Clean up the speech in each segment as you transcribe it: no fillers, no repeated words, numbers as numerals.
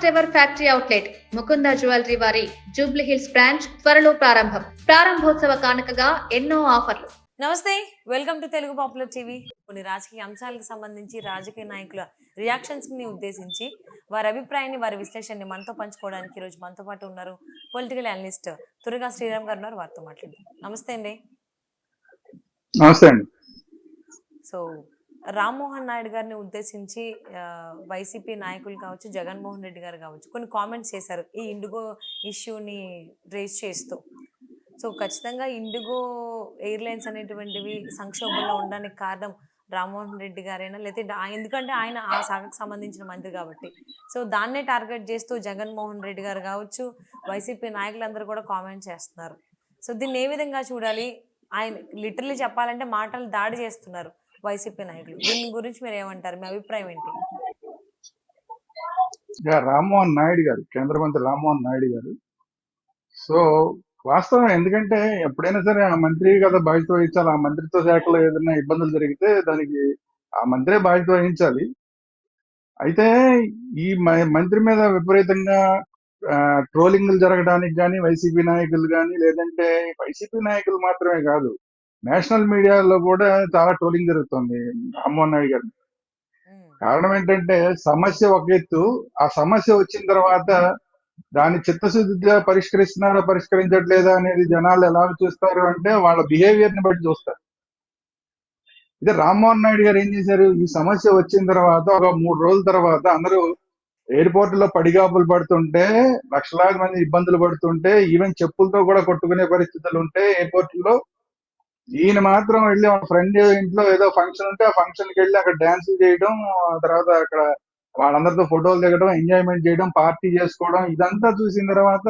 First ever factory outlet Mukunda jewellery వారి Jubilee hills branch త్వరలో ప్రారంభోత్సవ కానుకగా ఎన్నో ఆఫర్లు. నమస్తే, welcome to Telugu popular TV. కొన్ని రాజకీయ అంశాలకు సంబంధించి రాజకీయ నాయకుల రియాక్షన్స్ ని ఉద్దేశించి వారి అభిప్రాయాన్ని, వారి విశ్లేషణని మనతో పంచుకోవడానికి ఈరోజు మనతో పాటు ఉన్నారు పొలిటికల్ అనలిస్ట్ తురగా శ్రీరామ్ గారు ఉన్నారు. వారితో మాట్లాడదాం. నమస్తే అండి. నమస్తే అండి. సో రామ్మోహన్ నాయుడు గారిని ఉద్దేశించి వైసీపీ నాయకులు కావచ్చు, జగన్మోహన్ రెడ్డి గారు కావచ్చు కొన్ని కామెంట్స్ చేశారు ఈ ఇండిగో ఇష్యూని రేస్ చేస్తూ. సో ఖచ్చితంగా ఇండిగో ఎయిర్లైన్స్ అనేటువంటివి సంక్షోభంలో ఉండడానికి కారణం రామ్మోహన్ రెడ్డి గారైనా, లేకపోతే ఎందుకంటే ఆయన ఆ శాఖకు సంబంధించిన మంత్రి కాబట్టి. సో దాన్నే టార్గెట్ చేస్తూ జగన్మోహన్ రెడ్డి గారు కావచ్చు, వైసీపీ నాయకులందరూ కూడా కామెంట్ చేస్తున్నారు. సో దీన్ని ఏ విధంగా చూడాలి? ఆయన లిటరలీ చెప్పాలంటే మాటలు దాడి చేస్తున్నారు వైసీపీ నాయకులు. దీని గురించి మీరు ఏమంటారు? మీ అభిప్రాయం ఏంటి? రామ్మోహన్ నాయుడు గారు, కేంద్ర మంత్రి రామ్మోహన్ నాయుడు గారు, సో వాస్తవం. ఎందుకంటే ఎప్పుడైనా సరే ఆ మంత్రి కదా బాధ్యత వహించాలి. ఆ మంత్రిత్వ శాఖలో ఏదైనా ఇబ్బందులు జరిగితే దానికి ఆ మంత్రే బాధ్యత వహించాలి. అయితే ఈ మంత్రి మీద విపరీతంగా ట్రోలింగ్లు జరగడానికి కానీ వైసీపీ నాయకులు కానీ, లేదంటే వైసీపీ నాయకులు మాత్రమే కాదు, నేషనల్ మీడియాలో కూడా చాలా ట్రోలింగ్ జరుగుతుంది రామ్మోహన్ నాయుడు గారు. కారణం ఏంటంటే సమస్య ఒక ఎత్తు, ఆ సమస్య వచ్చిన తర్వాత దాన్ని చిత్తశుద్ధిగా పరిష్కరిస్తున్నారా పరిష్కరించట్లేదా అనేది జనాలు ఎలా చూస్తారు అంటే వాళ్ళ బిహేవియర్ ని బట్టి చూస్తారు. ఇదే రామ్మోహన్ నాయుడు గారు ఏం చేశారు, ఈ సమస్య వచ్చిన తర్వాత ఒక 3 రోజుల తర్వాత అందరూ ఎయిర్పోర్ట్ లో పడిగాపులు పడుతుంటే, లక్షలాది మంది ఇబ్బందులు పడుతుంటే, ఈవెన్ చెప్పులతో కూడా కొట్టుకునే పరిస్థితులు ఉంటే ఎయిర్పోర్ట్ లో, ఈయన మాత్రం వెళ్ళి వాళ్ళ ఫ్రెండ్ ఇంట్లో ఏదో ఫంక్షన్ ఉంటే ఆ ఫంక్షన్ కి వెళ్ళి అక్కడ డాన్స్ చేయడం, తర్వాత అక్కడ వాళ్ళందరితో ఫోటోలు దిగడం, ఎంజాయ్మెంట్ చేయడం, పార్టీ చేసుకోవడం, ఇదంతా చూసిన తర్వాత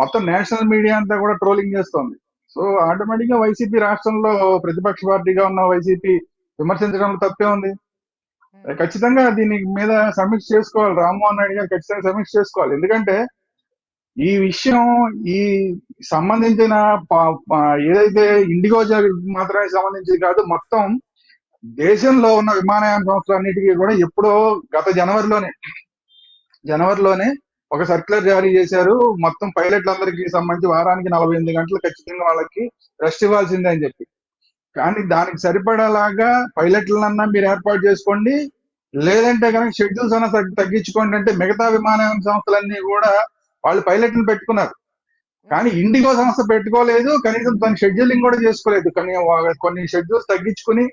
మొత్తం నేషనల్ మీడియా అంతా కూడా ట్రోలింగ్ చేస్తోంది. సో ఆటోమేటిక్ గా వైసీపీ రాష్ట్రంలో ప్రతిపక్ష పార్టీగా ఉన్న వైసీపీ విమర్శించడంలో తప్పే ఉంది. ఖచ్చితంగా దీని మీద సమీక్ష చేసుకోవాలి. రామ్మోహన్ నాయుడు గారు ఖచ్చితంగా సమీక్ష చేసుకోవాలి. ఎందుకంటే ఈ విషయం ఈ సంబంధించిన ఏదైతే ఇండిగో మాత్రమే సంబంధించి కాదు, మొత్తం దేశంలో ఉన్న విమానయాన సంస్థలన్నిటికీ కూడా ఎప్పుడో గత జనవరిలోనే ఒక సర్క్యులర్ జారీ చేశారు. మొత్తం పైలట్లందరికీ సంబంధించి వారానికి 48 గంటలు ఖచ్చితంగా వాళ్ళకి రెస్ట్ ఇవ్వాల్సిందే అని చెప్పి. కానీ దానికి సరిపడేలాగా పైలట్లనన్నా మీరు ఏర్పాటు చేసుకోండి, లేదంటే కనుక షెడ్యూల్స్ అన్నా తగ్గించుకోండి అంటే మిగతా విమానయాన సంస్థలన్నీ కూడా వాళ్ళు పైలట్లను పెట్టుకున్నారు. కానీ ఇండిగో సంస్థ పెట్టుకోలేదు, కనీసం తన షెడ్యూలింగ్ కూడా చేసుకోలేదు. కానీ కొన్ని షెడ్యూల్స్ తగ్గించుకుని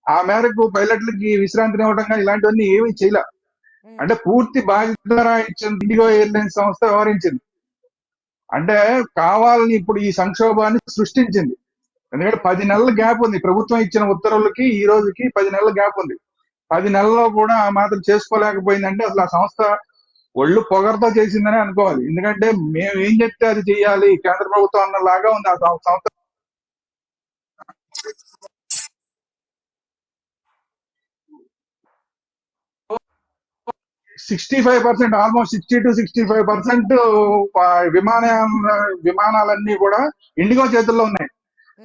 ఆ మేరకు పైలట్లకి విశ్రాంతిని ఇవ్వడం కానీ ఇలాంటివన్నీ ఏమీ చేయలే. అంటే పూర్తి బాధ్యత ఇచ్చిన ఇండిగో ఎయిర్లైన్స్ సంస్థ వ్యవహరించింది. అంటే కావాలని ఇప్పుడు ఈ సంక్షోభాన్ని సృష్టించింది. ఎందుకంటే 10 నెలల గ్యాప్ ఉంది ప్రభుత్వం ఇచ్చిన ఉత్తర్వులకి ఈ రోజుకి 10 నెలల గ్యాప్ ఉంది. 10 నెలల్లో కూడా ఆ మాత్రం చేసుకోలేకపోయిందంటే అసలు ఆ సంస్థ ఒళ్ళు పొగరతో చేసిందని అనుకోవాలి. ఎందుకంటే మేము ఏం చెప్తే అది చెయ్యాలి కేంద్ర ప్రభుత్వం అన్నలాగా ఉంది ఆ సంస్థ. 65%, ఆల్మోస్ట్ 60 to 65% విమానాలన్నీ కూడా ఇండిగో చేతుల్లో ఉన్నాయి.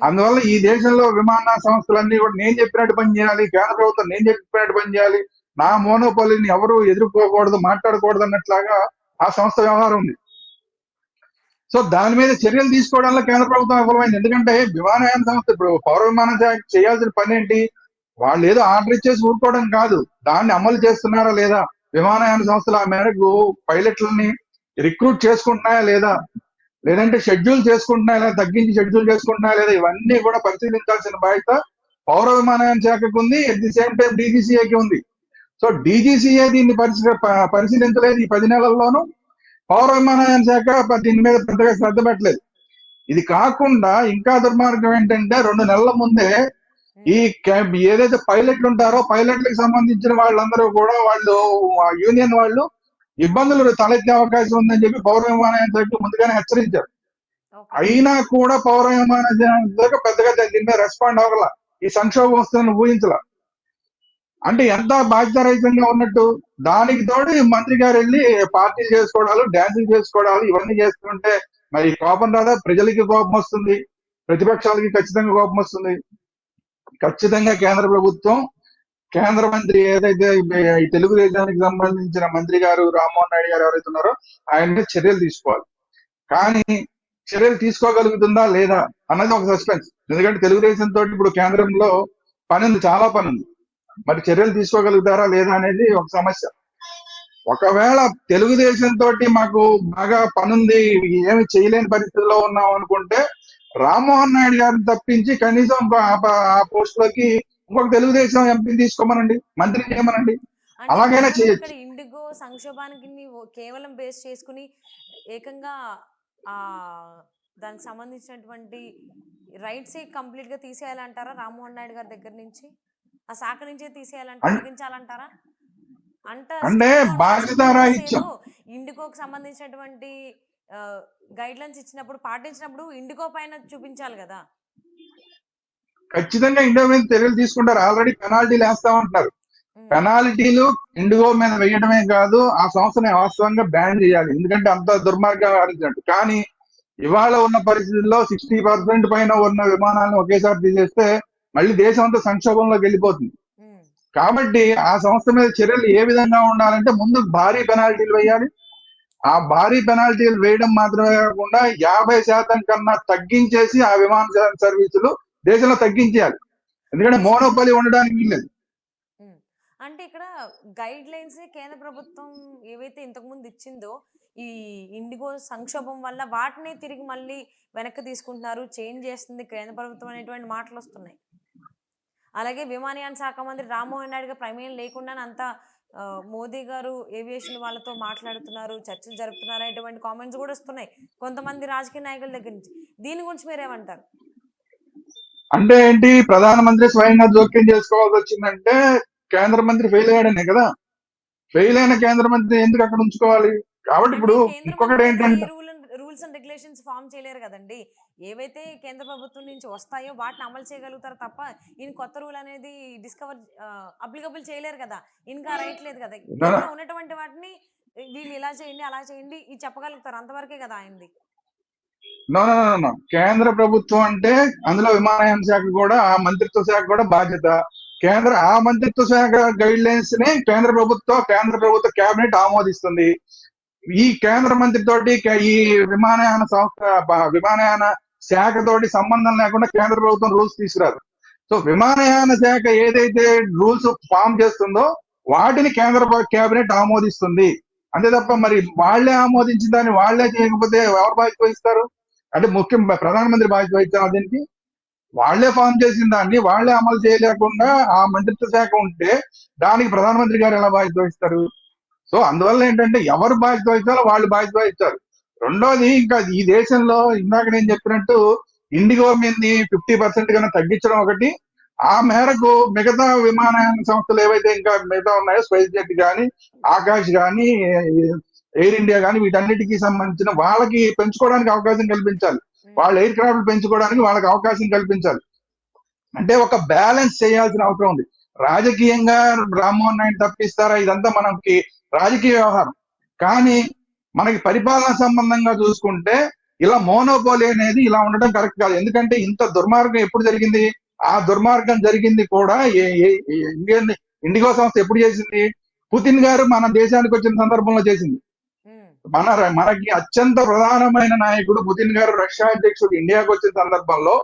అందువల్ల ఈ దేశంలో విమాన సంస్థలన్నీ కూడా నేను చెప్పినట్టు పని చేయాలి, కేంద్ర ప్రభుత్వం నేను చెప్పినట్టు పని చేయాలి, నా మోనోపాలిని ఎవరు ఎదుర్కోకూడదు, మాట్లాడకూడదు అన్నట్లాగా ఆ సంస్థ వ్యవహారం ఉంది. సో దాని మీద చర్యలు తీసుకోవడంలో కేంద్ర ప్రభుత్వం విఫలమైంది. ఎందుకంటే విమానయాన సంస్థ ఇప్పుడు పౌర విమాన శాఖ చేయాల్సిన పని ఏంటి, వాళ్ళు ఏదో ఆర్డర్ ఇచ్చేసి ఊరుకోవడం కాదు, దాన్ని అమలు చేస్తున్నారా లేదా, విమానయాన సంస్థలు ఆ మేరకు పైలట్లని రిక్రూట్ చేసుకుంటున్నాయా లేదా, లేదంటే షెడ్యూల్ చేసుకుంటున్నాయా లేదా, తగ్గించి షెడ్యూల్ చేసుకుంటున్నాయా లేదా, ఇవన్నీ కూడా పరిశీలించాల్సిన బాధ్యత పౌర విమానయాన శాఖకు ఉంది. అట్ ది సేమ్ టైం డీజీసీఏకి ఉంది. సో డీజీసీఏ దీన్ని పరిశీలించలేదు ఈ 10 నెలల్లోనూ. పౌర విమానయాన శాఖ దీని మీద పెద్దగా శ్రద్ధ పెట్టలేదు. ఇది కాకుండా ఇంకా దుర్మార్గం ఏంటంటే 2 నెలల ముందే ఈ ఏదైతే పైలట్లు ఉంటారో పైలట్లకు సంబంధించిన వాళ్ళందరూ కూడా వాళ్ళు యూనియన్ వాళ్ళు ఇబ్బందులు తలెత్తే అవకాశం ఉందని చెప్పి పౌర విమానయాన శాఖ ముందుగానే హెచ్చరించారు. అయినా కూడా పౌర విమానయాన శాఖ పెద్దగా దీని మీద రెస్పాండ్ అవ్వాల, ఈ సంక్షోభం వస్తుందని ఊహించాల. అంటే ఎంత బాధ్యతారహితంగా ఉన్నట్టు. దానికి తోడు మంత్రి గారు వెళ్ళి పార్టీలు చేసుకోవడాలు, డ్యాన్సులు చేసుకోవడాలు, ఇవన్నీ చేస్తుంటే మరి కోపం రాదా? ప్రజలకి కోపం వస్తుంది, ప్రతిపక్షాలకి ఖచ్చితంగా కోపం వస్తుంది. ఖచ్చితంగా కేంద్ర ప్రభుత్వం కేంద్ర మంత్రి ఏదైతే ఈ తెలుగుదేశానికి సంబంధించిన మంత్రి గారు రామ్మోహన్ నాయుడు గారు ఎవరైతే ఉన్నారో ఆయన మీద చర్యలు తీసుకోవాలి. కానీ చర్యలు తీసుకోగలుగుతుందా లేదా అన్నది ఒక సస్పెన్స్. ఎందుకంటే తెలుగుదేశం తోటి ఇప్పుడు కేంద్రంలో పని ఉంది, చాలా పని ఉంది. మరి చర్యలు తీసుకోగలుగుతారా లేదా అనేది ఒక సమస్య. ఒకవేళ తెలుగుదేశం తోటి మాకు బాగా పనుంది, ఏమి చేయలేని పరిస్థితిలో ఉన్నాం అనుకుంటే రామ్మోహన్ నాయుడు గారిని తప్పించి కనీసం ఆ పోస్ట్ లోకి ఇంకొక తెలుగుదేశం ఎంపీని తీసుకోమనండి, మంత్రిని చేయమనండి, అంటే అలాగైనా కేవలం చేయొచ్చు. ఇక్కడ ఇండిగో సంక్షోభానికి కేవలం బేస్ చేసుకుని ఏకంగా ఆ దానికి సంబంధించినటువంటి రైట్స్ కంప్లీట్ గా తీసేయాలంటారా రామ్మోహన్ నాయుడు గారి దగ్గర నుంచి? ఆ శాఖ నుంచే తీసేయాలంటారా, తొలగించాలంటారా? అంటే బాధ్యతారాహిత్యం. ఇండిగోకి సంబంధించినటువంటి గైడ్ లైన్స్ ఇచ్చినప్పుడు పాటించినప్పుడు ఇండిగో పైన చూపించాలి కదా. ఖచ్చితంగా ఇండియా మీద చర్యలు తీసుకుంటారు. ఆల్రెడీ పెనాల్టీలు వేస్తామంటున్నారు. పెనాల్టీలు ఇండిగో మీద వేయడమే కాదు, ఆ సంస్థని వాస్తవంగా బ్యాన్ చేయాలి. ఎందుకంటే అంత దుర్మార్గంగా వ్యవహరించినట్టు. కానీ ఇవాళ ఉన్న పరిస్థితుల్లో 60% పైన ఉన్న విమానాలను ఒకేసారి తీసేస్తే మళ్ళీ దేశం అంతా సంక్షోభంలోకి వెళ్ళిపోతుంది. కాబట్టి ఆ సంస్థ మీద చర్యలు ఏ విధంగా ఉండాలంటే ముందు భారీ పెనాల్టీలు వేయాలి. ఆ భారీ పెనాల్టీలు వేయడం మాత్రమే కాకుండా 50% కన్నా తగ్గించేసి ఆ విమాన సర్వీసులు దేశంలో తగ్గించేయాలి. ఎందుకంటే మోనోపలి ఉండడానికి వీల్లేదు. అంటే ఇక్కడ గైడ్ లైన్స్ కేంద్ర ప్రభుత్వం ఏవైతే ఇంతకు ముందు ఇచ్చిందో ఈ ఇండిగో సంక్షోభం వల్ల వాటిని తిరిగి మళ్ళీ వెనక్కి తీసుకుంటున్నారు, చేంజ్ చేస్తుంది కేంద్ర ప్రభుత్వం అనేటువంటి మాటలు వస్తున్నాయి. అలాగే విమానయాన శాఖ మంత్రి రామ్మోహన్ నాయుడు గారు ప్రమేయం లేకుండా అంతా మోదీ గారు ఏవియేషన్ వాళ్ళతో మాట్లాడుతున్నారు, చర్చలు జరుపుతున్నారు అనేటువంటి కామెంట్స్ కూడా వస్తున్నాయి కొంతమంది రాజకీయ నాయకుల దగ్గర నుంచి. దీని గురించి మీరేమంటారు? అంటే ఏంటి, ప్రధానమంత్రి స్వయంగా జోక్యం చేసుకోవాల్సి వచ్చిందంటే కేంద్ర మంత్రి ఫెయిల్ అయ్యాడనే కదా. ఫెయిల్ అయిన కేంద్ర మంత్రి ఎందుకు అక్కడ ఉంచుకోవాలి? కాబట్టి ఇప్పుడు ఇంకొకటి ఏంటంటే రూల్స్ అండ్ రెగ్యులేషన్స్ ఫామ్ చేయలేరు కదండి. ఏవైతే కేంద్ర ప్రభుత్వం నుంచి వస్తాయో వాటిని అమలు చేయగలుగుతారు తప్ప ఈయన కొత్త రూల్ అనేది డిస్కవర్ అప్లికబుల్ చేయలేరు కదా. ఇంకా రైట్ లేదు కదా. ఉన్నటువంటి వాటిని వీళ్ళు ఇలా చేయండి అలా చేయండి ఇది చెప్పగలుగుతారు, అంతవరకే కదా ఆయనది. నో కేంద్ర ప్రభుత్వం అంటే అందులో విమానయాన శాఖ కూడా, ఆ మంత్రిత్వ శాఖ కూడా బాధ్యత. ఆ మంత్రిత్వ శాఖ గైడ్ లైన్స్ ని కేంద్ర ప్రభుత్వ కేబినెట్ ఆమోదిస్తుంది. ఈ కేంద్ర మంత్రి తోటి ఈ విమానయాన శాఖ తోటి సంబంధం లేకుండా కేంద్ర ప్రభుత్వం రూల్స్ తీసుకురాదు. సో విమానయాన శాఖ ఏదైతే రూల్స్ ఫామ్ చేస్తుందో వాటిని కేంద్ర కేబినెట్ ఆమోదిస్తుంది. అంతే తప్ప మరి వాళ్లే ఆమోదించిన దాన్ని వాళ్లే చేయకపోతే ఎవరు బాధ్యత వహిస్తారు? అంటే ప్రధానమంత్రి బాధ్యత వహిస్తారు. దీనికి వాళ్లే ఫామ్ చేసిన దాన్ని వాళ్లే అమలు చేయలేకుండా ఆ మంత్రిత్వ శాఖ ఉంటే దానికి ప్రధానమంత్రి గారు ఎలా బాధ్యత వహిస్తారు? సో అందువల్ల ఏంటంటే ఎవరు బాధ్యత వహిస్తారో వాళ్ళు బాధ్యత వహిస్తారు. రెండోది, ఇంకా ఈ దేశంలో ఇందాక నేను చెప్పినట్టు ఇండిగో మీద 50% కన్నా తగ్గించడం ఒకటి, ఆ మేరకు మిగతా విమానయాన సంస్థలు ఏవైతే ఇంకా మిగతా ఉన్నాయో స్పైస్ జెట్ కానీ, ఆకాష్ కానీ, ఎయిర్ ఇండియా కానీ, వీటన్నిటికీ సంబంధించిన వాళ్ళకి పెంచుకోవడానికి అవకాశం కల్పించాలి. వాళ్ళ ఎయిర్ క్రాఫ్ట్ పెంచుకోవడానికి వాళ్ళకి అవకాశం కల్పించాలి. అంటే ఒక బ్యాలెన్స్ చేయాల్సిన అవసరం ఉంది. రాజకీయంగా రామ్మోహన్ నాయుడు తప్పిస్తారా, ఇదంతా మనకి రాజకీయ వ్యవహారం. కానీ మనకి పరిపాలన సంబంధంగా చూసుకుంటే ఇలా మోనోపోలి అనేది ఇలా ఉండడం కరెక్ట్ కాదు. ఎందుకంటే ఇంత దుర్మార్గం ఎప్పుడు జరిగింది? ఆ దుర్మార్గం జరిగింది కూడా ఇండిగో సంస్థ ఎప్పుడు చేసింది? పుతిన్ గారు మన దేశానికి వచ్చిన సందర్భంలో చేసింది. మనకి అత్యంత ప్రధానమైన నాయకుడు పుతిన్ గారు రష్యా అధ్యక్షుడు ఇండియాకు వచ్చిన సందర్భంలో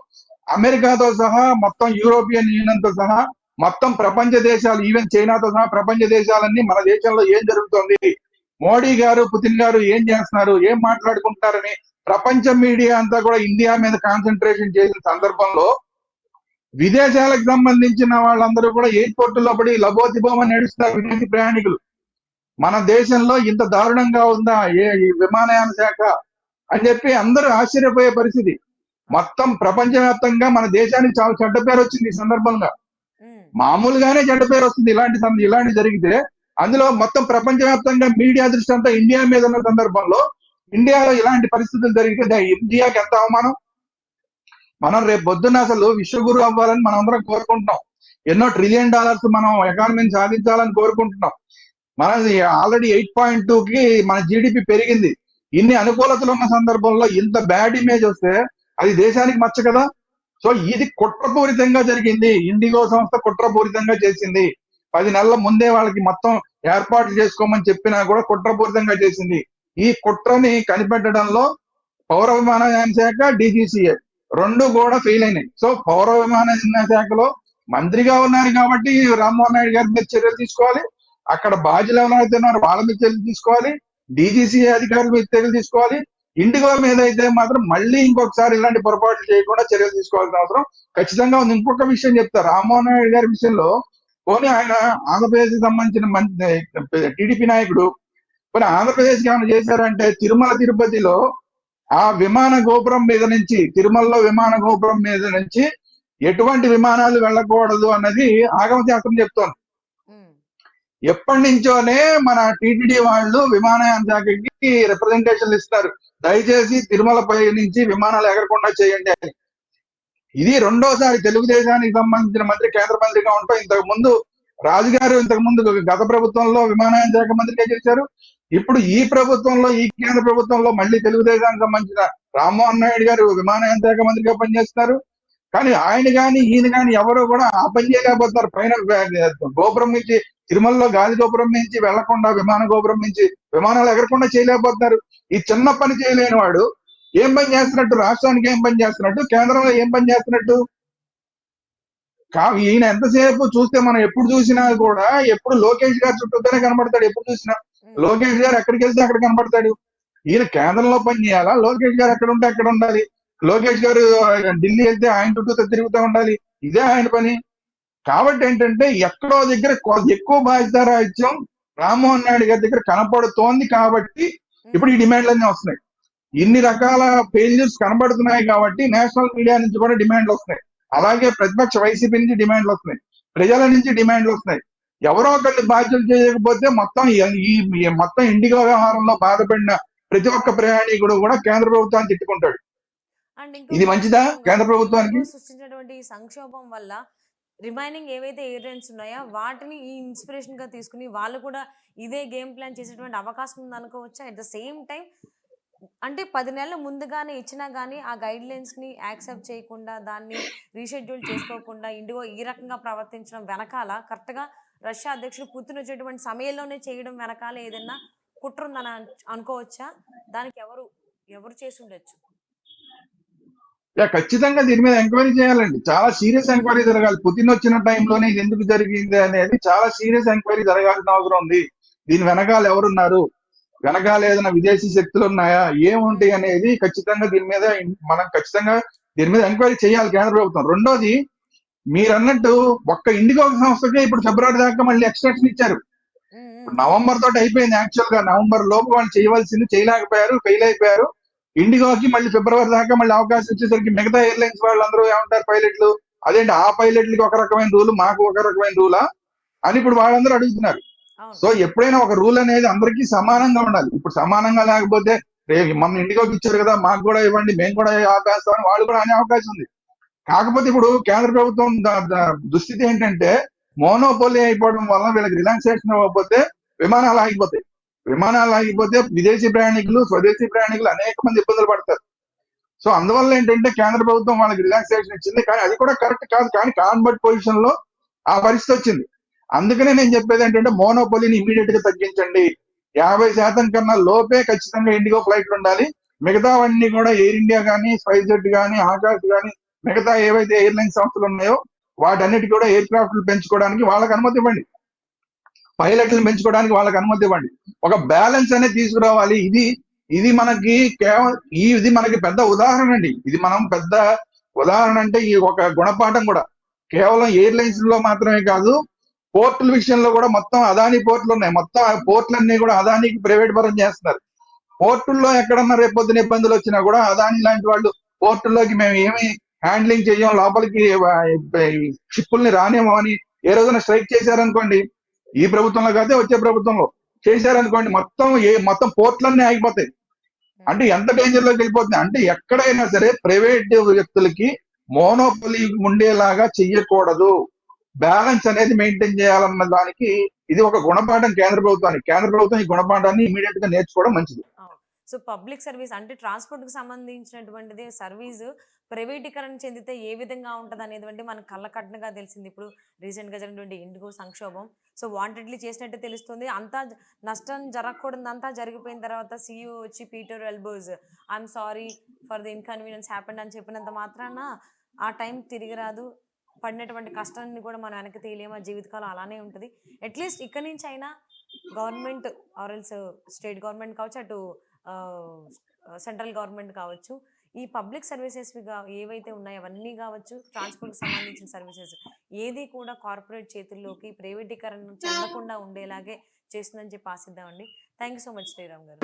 అమెరికాతో సహా మొత్తం యూరోపియన్ యూనియన్ తో సహా మొత్తం ప్రపంచ దేశాలు, ఈవెన్ చైనాతో సహా ప్రపంచ దేశాలన్నీ మన దేశంలో ఏం జరుగుతోంది, మోడీ గారు పుతిన్ గారు ఏం చేస్తున్నారు, ఏం మాట్లాడుకుంటారని ప్రపంచ మీడియా అంతా కూడా ఇండియా మీద కాన్సన్ట్రేషన్ చేసిన సందర్భంలో విదేశాలకు సంబంధించిన వాళ్ళందరూ కూడా ఎయిర్పోర్ట్ లో పడి లబోదిబోమని నడుస్తారు విదేశీ ప్రయాణికులు. మన దేశంలో ఇంత దారుణంగా ఉందా ఈ విమానయాన శాఖ అని చెప్పి అందరూ ఆశ్చర్యపోయే పరిస్థితి. మొత్తం ప్రపంచవ్యాప్తంగా మన దేశానికి చాలా చెడ్డ పేరు వచ్చింది ఈ సందర్భంగా. మామూలుగానే చెడ్డ పేరు వస్తుంది ఇలాంటి జరిగితే. అందులో మొత్తం ప్రపంచవ్యాప్తంగా మీడియా దృష్టి అంతా ఇండియా మీద ఉన్న సందర్భంలో ఇండియాలో ఇలాంటి పరిస్థితులు జరిగితే ఇండియాకి ఎంత అవమానం. మనం రేపు పొద్దున్న అసలు విశ్వగురు అవ్వాలని మనం అందరం కోరుకుంటున్నాం. ఎన్నో $1 ట్రిలియన్ మనం ఎకానమీని సాధించాలని కోరుకుంటున్నాం. మనది ఆల్రెడీ 8.2కి మన జీడిపి పెరిగింది. ఇన్ని అనుకూలతలు ఉన్న సందర్భంలో ఇంత బ్యాడ్ ఇమేజ్ వస్తే అది దేశానికి మచ్చ కదా. సో ఇది కుట్రపూరితంగా జరిగింది. ఇండిగో సంస్థ కుట్రపూరితంగా చేసింది. 10 నెలల ముందే వాళ్ళకి మొత్తం ఏర్పాట్లు చేసుకోమని చెప్పినా కూడా కుట్రపూరితంగా చేసింది. ఈ కుట్రని కనిపెట్టడంలో పౌర విమానయాన శాఖ, డీజీసీఏ రెండు కూడా ఫెయిల్ అయినాయి. సో పౌర విమానయాన శాఖలో మంత్రిగా ఉన్నారు కాబట్టి రామ్మోహన్ నాయుడు గారి మీద చర్యలు తీసుకోవాలి. అక్కడ బాధ్యులు ఎవరైతే ఉన్నారో వాళ్ళ మీద చర్యలు తీసుకోవాలి. డీజీసీఏ అధికారుల మీద చర్యలు తీసుకోవాలి. ఇండిగో మీద అయితే మాత్రం మళ్ళీ ఇంకొకసారి ఇలాంటి పొరపాట్లు చేయకుండా చర్యలు తీసుకోవాల్సిన అవసరం ఖచ్చితంగా ఉంది. ఇంకొక విషయం చెప్తారు రామ్మోహన్ నాయుడు గారి విషయంలో, పోనీ ఆయన ఆంధ్రప్రదేశ్ కి సంబంధించిన టీడీపీ నాయకుడు, పోనీ ఆంధ్రప్రదేశ్ కి ఏమైనా చేశారంటే తిరుమల తిరుపతిలో ఆ విమాన గోపురం మీద నుంచి, తిరుమలలో విమాన గోపురం మీద నుంచి ఎటువంటి విమానాలు వెళ్ళకూడదు అన్నది ఆగమ శాస్త్రం చెప్తోంది. ఎప్పటి నుంచోనే మన టీటీడీ వాళ్ళు విమానయాన శాఖకి రిప్రజెంటేషన్లు ఇస్తారు, దయచేసి తిరుమల పై నుంచి విమానాలు ఎగరకుండా చేయండి అని. ఇది రెండోసారి తెలుగుదేశానికి సంబంధించిన మంత్రి కేంద్ర మంత్రిగా ఉంటాం. ఇంతకు ముందు రాజుగారు ఇంతకు ముందు గత ప్రభుత్వంలో విమానయాన శాఖ మంత్రిగా చేశారు. ఇప్పుడు ఈ ప్రభుత్వంలో, ఈ కేంద్ర ప్రభుత్వంలో మళ్ళీ తెలుగుదేశానికి సంబంధించిన రామ్మోహన్ నాయుడు గారు విమానయాన శాఖ మంత్రిగా పనిచేస్తారు. కానీ ఆయన కానీ ఈయన కానీ ఎవరు కూడా ఆ పని చేయలేకపోతున్నారు. పైన గోపురం నుంచి, తిరుమలలో గాలి గోపురం నుంచి వెళ్లకుండా విమాన గోపురం నుంచి విమానాలు ఎగరకుండా చేయలేకపోతున్నారు. ఈ చిన్న పని చేయలేని వాడు ఏం పని చేస్తున్నట్టు? రాష్ట్రానికి ఏం పని చేస్తున్నట్టు? కేంద్రంలో ఏం పని చేస్తున్నట్టు? ఈయన ఎంతసేపు చూస్తే మనం ఎప్పుడు చూసినా కూడా ఎప్పుడు లోకేష్ గారు చుట్టూతోనే కనబడతాడు. ఎప్పుడు చూసినా లోకేష్ గారు ఎక్కడికి వెళ్తే అక్కడ కనబడతాడు. ఈయన కేంద్రంలో పని చేయాలా? లోకేష్ గారు ఎక్కడ ఉంటే అక్కడ ఉండాలి. లోకేష్ గారు ఢిల్లీ వెళ్తే ఆయన చుట్టూ తిరుగుతూ ఉండాలి. ఇదే ఆయన పని. కాబట్టి ఏంటంటే ఎక్కడో దగ్గర ఎక్కువ బాధ్యతారాహిత్యం రామ్మోహన్ నాయుడు గారి దగ్గర కనపడుతోంది. కాబట్టి ఇప్పుడు ఈ డిమాండ్లన్నీ వస్తున్నాయి. ఇన్ని రకాల ఫెయిల్యూర్స్ కనబడుతున్నాయి కాబట్టి నేషనల్ మీడియా నుంచి కూడా డిమాండ్లు వస్తున్నాయి. అలాగే ప్రతిపక్ష వైసీపీ నుంచి డిమాండ్లు వస్తున్నాయి, ప్రజల నుంచి డిమాండ్లు వస్తున్నాయి. ఎవరో ఒకళ్ళు బాధ్యతలు చేయకపోతే మొత్తం ఈ మొత్తం ఇండిగో వ్యవహారంలో బాధపడిన ప్రతి ఒక్క ప్రయాణికుడు కూడా కేంద్ర ప్రభుత్వాన్ని తిట్టుకుంటాడు. ఇది మంచిదా కేంద్ర ప్రభుత్వానికి? సృష్టించినటువంటి సంక్షోభం వల్ల రిమైనింగ్ ఏవైతే ఎయిర్లైన్స్ ఉన్నాయో వాటిని ఈ ఇన్స్పిరేషన్ గా తీసుకుని వాళ్ళు కూడా ఇదే గేమ్ ప్లాన్ చేసేటువంటి అవకాశం ఉంది అనుకోవచ్చా? అట్ ద సేమ్ టైం అంటే 10 నెలల ముందుగానే ఇచ్చినా కానీ ఆ గైడ్ లైన్స్ ని యాక్సెప్ట్ చేయకుండా, దాన్ని రీషెడ్యూల్ చేసుకోకుండా ఇండిగో ఈ రకంగా ప్రవర్తించడం వెనకాల కరెక్ట్ గా రష్యా అధ్యక్షుడు పుతిన్ వచ్చేటువంటి సమయంలోనే చేయడం వెనకాల ఏదైనా కుట్ర ఉందని అనుకోవచ్చా? దానికి ఎవరు చేసి ఉండొచ్చు? ఖచ్చితంగా దీని మీద ఎంక్వైరీ చేయాలండి. చాలా సీరియస్ ఎంక్వైరీ జరగాలి. పుతిన్ వచ్చిన టైంలోనే ఇది ఎందుకు జరిగింది అనేది చాలా సీరియస్ ఎంక్వైరీ జరగాల్సిన అవసరం ఉంది. దీని వెనకాల ఎవరున్నారు, వెనకాల ఏదైనా విదేశీ శక్తులు ఉన్నాయా, ఏముంటాయి అనేది ఖచ్చితంగా మనం ఖచ్చితంగా దీని మీద ఎంక్వైరీ చేయాలి కేంద్ర ప్రభుత్వం. రెండోది, మీరు అన్నట్టు ఒక్క ఇండిగో సంస్థకే ఇప్పుడు ఫిబ్రవరి దాకా మళ్ళీ ఎక్స్టెన్షన్ ఇచ్చారు. నవంబర్ తోటి అయిపోయింది. యాక్చువల్ గా నవంబర్ లోపు వాళ్ళు చేయవలసింది చేయలేకపోయారు, ఫెయిల్ అయిపోయారు. ఇండిగోకి మళ్ళీ ఫిబ్రవరి దాకా మళ్ళీ అవకాశం ఇచ్చేసరికి మిగతా ఎయిర్లైన్స్ వాళ్ళందరూ ఏమంటారు, పైలట్లు అదేంటి ఆ పైలట్లకి ఒక రకమైన రూలు, మాకు ఒక రకమైన రూలా అని ఇప్పుడు వాళ్ళందరూ అడుగుతున్నారు. సో ఎప్పుడైనా ఒక రూల్ అనేది అందరికీ సమానంగా ఉండాలి. ఇప్పుడు సమానంగా లేకపోతే మన ఇండిగోకి ఇచ్చారు కదా మాకు కూడా ఇవ్వండి, మేము కూడా ఆపేస్తామని వాళ్ళు కూడా అనే అవకాశం ఉంది. కాకపోతే ఇప్పుడు కేంద్ర ప్రభుత్వం దుస్థితి ఏంటంటే మోనోపోలీ అయిపోవడం వల్ల వీళ్ళకి రిలాక్సేషన్ ఇవ్వకపోతే విమానాలు ఆగిపోతాయి. విమానాలు ఆగిపోతే విదేశీ ప్రయాణికులు, స్వదేశీ ప్రయాణికులు అనేక మంది ఇబ్బందులు పడతారు. సో అందువల్ల ఏంటంటే కేంద్ర ప్రభుత్వం వాళ్ళకి రిలాక్సేషన్ ఇచ్చింది, కానీ అది కూడా కరెక్ట్ కాదు. కానీ కాన్వర్ట్ పొజిషన్ లో ఆ పరిస్థితి వచ్చింది. అందుకనే నేను చెప్పేది ఏంటంటే మోనోపోలీని ఇమీడియట్ గా తగ్గించండి. 50% కన్నా లోపే ఖచ్చితంగా ఇండిగో ఫ్లైట్లు ఉండాలి. మిగతావన్నీ కూడా ఎయిర్ ఇండియా కానీ, స్పైస్ జెట్ కానీ, ఆకాశ్ కానీ, మిగతా ఏవైతే ఎయిర్లైన్ సంస్థలు ఉన్నాయో వాటన్నిటి కూడా ఎయిర్ క్రాఫ్ట్లు పెంచుకోవడానికి వాళ్ళకి అనుమతి ఇవ్వండి, పైలట్లను పెంచుకోవడానికి వాళ్ళకి అనుమతి ఇవ్వండి. ఒక బ్యాలెన్స్ అనేది తీసుకురావాలి. ఇది మనకి కేవలం ఇది మనకి పెద్ద ఉదాహరణ అండి. ఇది మనం పెద్ద ఉదాహరణ అంటే ఈ ఒక గుణపాఠం కూడా కేవలం ఎయిర్లైన్స్ లో మాత్రమే కాదు, పోర్టుల విషయంలో కూడా మొత్తం అదానీ పోర్టులు ఉన్నాయి. మొత్తం ఆ పోర్టులన్నీ కూడా అదానీకి ప్రైవేట్ పరం చేస్తున్నారు. పోర్టుల్లో ఎక్కడన్నా రేపొద్దున ఇబ్బందులు వచ్చినా కూడా అదానీ లాంటి వాళ్ళు పోర్టుల్లోకి మేము ఏమి హ్యాండ్లింగ్ చేయం, లోపలికి షిప్పుల్ని రానేమో అని ఏ రోజున స్ట్రైక్ చేశారనుకోండి, ఈ ప్రభుత్వంలో కాదే వచ్చే ప్రభుత్వంలో చేశారనుకోండి, మొత్తం పోర్టులన్నీ ఆగిపోతాయి. అంటే ఎంత డేంజర్ లోకి వెళ్ళిపోతుంది అంటే ఎక్కడైనా సరే ప్రైవేట్ వ్యక్తులకి మోనోపొలీ ఉండేలాగా చెయ్యకూడదు. బ్యాలెన్స్ అనేది మెయింటైన్ చేయాలన్న దానికి ఇది ఒక గుణపాఠం కేంద్ర ప్రభుత్వానికి. కేంద్ర ప్రభుత్వం ఈ గుణపాఠాన్ని ఇమీడియట్ గా నేర్చుకోవడం మంచిది. సో పబ్లిక్ సర్వీస్ అంటే ట్రాన్స్‌పోర్ట్‌కి సంబంధించినటువంటిది సర్వీసు ప్రైవేటీకరణ చెందితే ఏ విధంగా ఉంటదనేటువంటి మనకు కళ్ళకట్నగా తెలిసింది. ఇప్పుడు రీసెంట్‌గా జరిగినటువంటి ఇండిగో సంక్షోభం. సో వాంటెడ్‌లీ చేసినట్టే తెలుస్తుంది. అంతా నష్టం జరగకూడదంతా జరిగిపోయిన తర్వాత సీఈఓ వచ్చి Peter elbows I'm sorry for the inconvenience happened అని చెప్పినంత మాత్రాన ఆ టైం తిరిగి రాదు. పడినటువంటి కష్టాన్ని కూడా మనం వెనక్కి తీయలేము. ఆ జీవితకాలం అలానే ఉంటది. అట్‌లీస్ట్ ఇక్కడి నుంచైనా government or else state government కావచ్చు, అటు ఆహ్, సెంట్రల్ గవర్నమెంట్ కావచ్చు. ఈ పబ్లిక్ సర్వీసెస్‌విగా ఏవైతే ఉన్నాయో అవన్నీ గావచ్చు, ట్రాన్స్‌పోర్ట్‌కి సంబంధించిన సర్వీసెస్ ఏది కూడా కార్పొరేట్ చేతుల్లోకి ప్రైవేటీకరణ చెందకుండా ఉండేలాగే చేస్తుందని చెప్పి ఆశిద్దామండి. Thank you so much Sriram గారు.